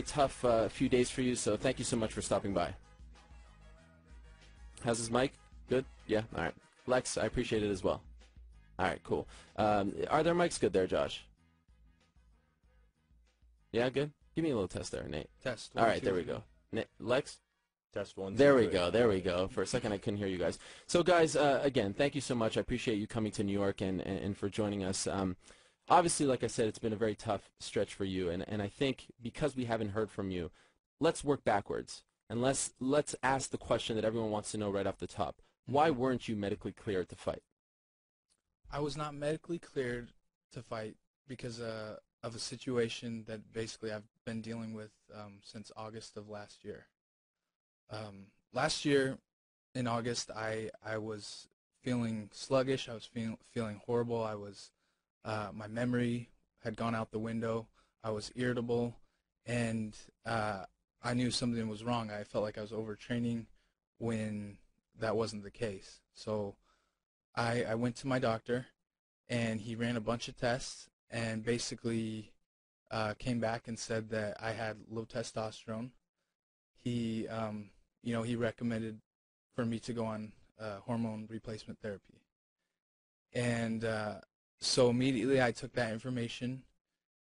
tough few days for you, so thank you so much for stopping by. How's his mic? Good? Yeah? All right. Lex, I appreciate it as well. All right, cool. Are their mics good there, Josh? Yeah, good? Give me a little test there, Nate. Test. All right, there we go. Lex? Test one. There we go. There we go. For a second, I couldn't hear you guys. So, guys, again, thank you so much. I appreciate you coming to New York and for joining us. Obviously, like I said, it's been a very tough stretch for you, and I think because we haven't heard from you, let's work backwards, and let's ask the question that everyone wants to know right off the top. Why weren't you medically cleared to fight? I was not medically cleared to fight because of a situation that basically I've been dealing with since August of last year. Last year, in August, I was feeling sluggish. I was feeling horrible. I was my memory had gone out the window. I was irritable, and I knew something was wrong. I felt like I was overtraining when that wasn't the case. So I went to my doctor, and he ran a bunch of tests and basically came back and said that I had low testosterone. He, he recommended for me to go on hormone replacement therapy. And so immediately I took that information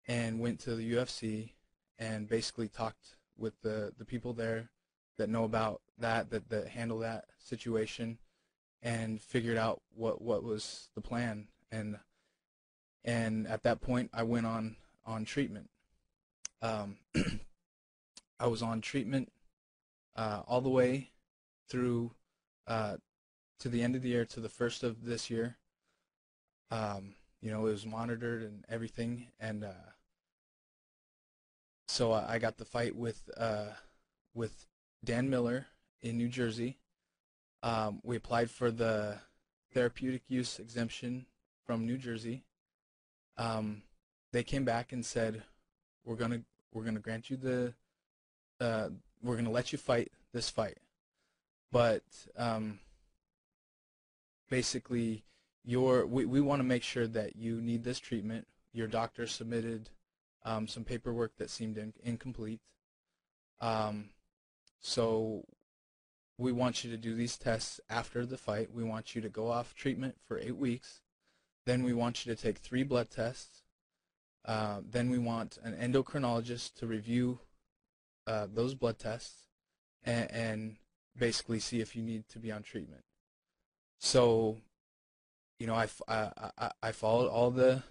and went to the UFC and basically talked with the people there that know about that handle that situation, and figured out what was the plan. And at that point I went on treatment. I was on treatment all the way through to the end of the year, to the first of this year. It was monitored and everything, and so I got the fight with Dan Miller in New Jersey. We applied for the therapeutic use exemption from New Jersey. They came back and said, we're gonna grant you we're gonna let you fight this fight, but basically we want to make sure that you need this treatment. Your doctor submitted some paperwork that seemed incomplete. So we want you to do these tests after the fight. We want you to go off treatment for 8 weeks. Then we want you to take 3 blood tests. Then we want an endocrinologist to review those blood tests and basically see if you need to be on treatment. So, I followed all the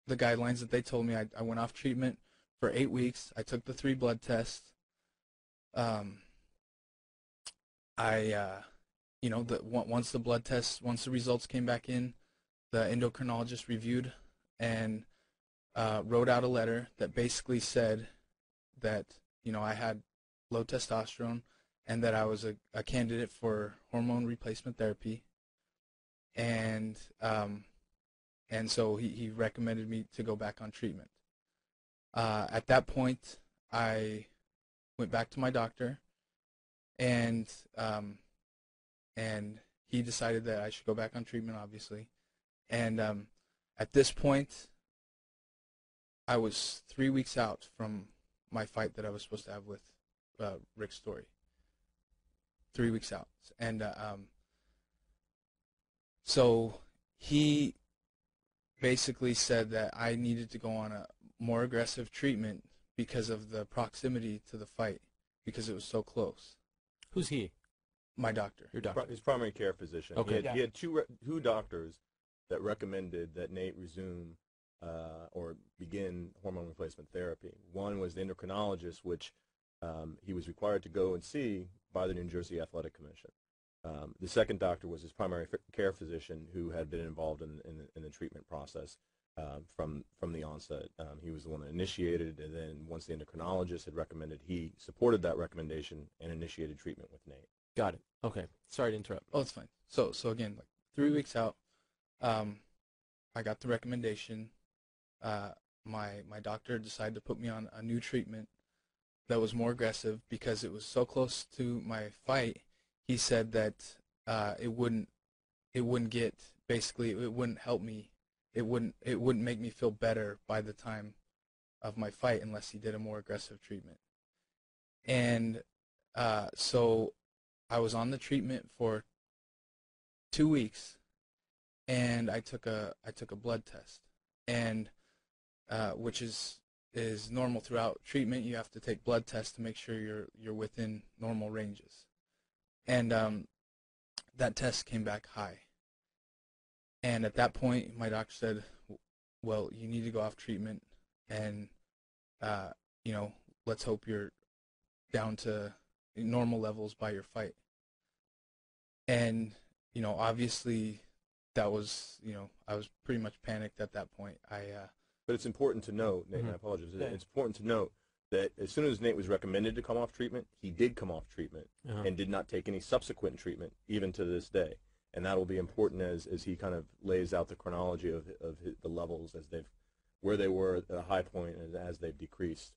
guidelines that they told me. I went off treatment for 8 weeks. I took the 3 blood tests. Once the results came back in, the endocrinologist reviewed and wrote out a letter that basically said that I had low testosterone and that I was a candidate for hormone replacement therapy, and so he recommended me to go back on treatment. At that point, I went back to my doctor, and he decided that I should go back on treatment, obviously. And at this point, I was 3 weeks out from my fight that I was supposed to have with Rick Story. 3 weeks out. And so he basically said that I needed to go on a more aggressive treatment because of the proximity to the fight, because it was so close. Who's he? My doctor. Your doctor. His primary care physician. Okay. He had two doctors that recommended that Nate resume or begin hormone replacement therapy. One was the endocrinologist, which he was required to go and see by the New Jersey Athletic Commission. The second doctor was his primary care physician, who had been involved in the treatment process from the onset. He was the one that initiated, and then once the endocrinologist had recommended, he supported that recommendation and initiated treatment with Nate. Got it. Okay. Sorry to interrupt. Oh, it's fine. So again, like 3 weeks out, I got the recommendation. My doctor decided to put me on a new treatment that was more aggressive because it was so close to my fight. He said that it wouldn't help me. It wouldn't make me feel better by the time of my fight unless he did a more aggressive treatment. And so I was on the treatment for 2 weeks, and I took a blood test, and which is normal throughout treatment. You have to take blood tests to make sure you're within normal ranges. And that test came back high. And at that point, my doctor said, "Well, you need to go off treatment, and you know, let's hope you're down to normal levels by your fight." And you know, obviously, that was, you know, I was pretty much panicked at that point. But it's important to note, Nate, and I apologize, it's important to note that as soon as Nate was recommended to come off treatment, he did come off treatment and did not take any subsequent treatment, even to this day. And that will be important as he kind of lays out the chronology of the levels as where they were at a high point and as they've decreased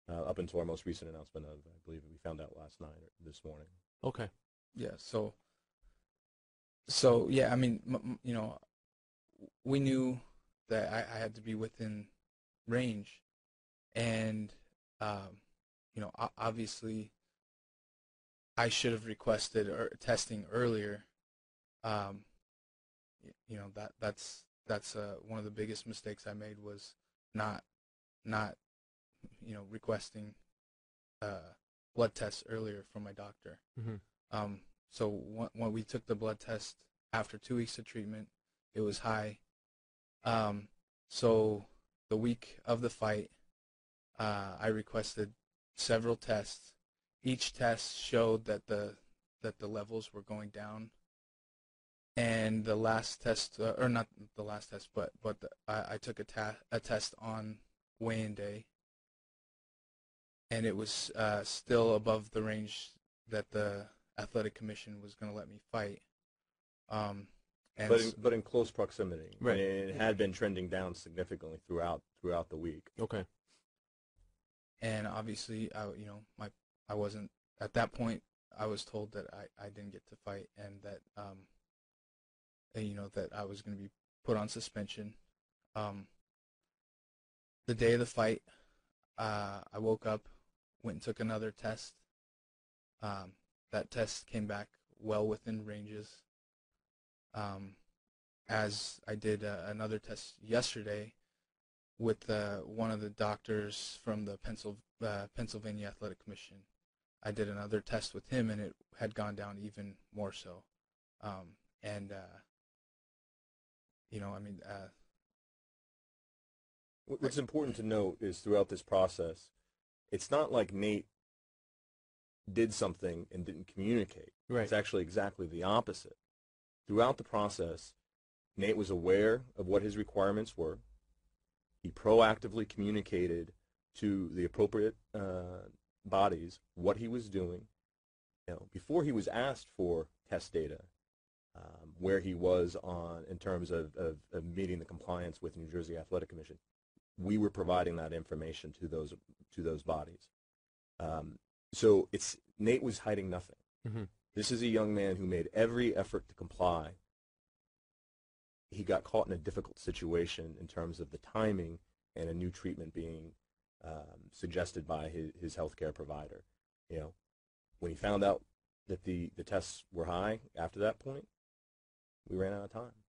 up until our most recent announcement of, I believe we found out last night or this morning. Okay. Yeah. So yeah, I mean, you know, we knew that I had to be within range, and you know, obviously, I should have requested testing earlier. You know, that's one of the biggest mistakes I made, was not you know, requesting blood tests earlier from my doctor. So when we took the blood test after 2 weeks of treatment, it was high. So the week of the fight, I requested several tests. Each test showed that the levels were going down. And the last test, or not the last test, but I took a test on weigh-in day, and it was still above the range that the athletic commission was going to let me fight. But in close proximity, right? And it had been trending down significantly throughout the week. Okay. And obviously, I wasn't at that point. I was told that I didn't get to fight, and that you know, that I was going to be put on suspension. The day of the fight, I woke up, went and took another test. That test came back well within ranges. As I did another test yesterday with one of the doctors from the Pennsylvania Athletic Commission. I did another test with him, and it had gone down even more so. You know, I mean, what's important to note is throughout this process, it's not like Nate did something and didn't communicate. Right. It's actually exactly the opposite. Throughout the process, Nate was aware of what his requirements were. He proactively communicated to the appropriate bodies what he was doing. You know, before he was asked for test data, where he was in terms of meeting the compliance with New Jersey Athletic Commission, we were providing that information to those bodies. So Nate was hiding nothing. This is a young man who made every effort to comply. He got caught in a difficult situation in terms of the timing and a new treatment being suggested by his healthcare provider. You know, when he found out that the tests were high after that point, we ran out of time.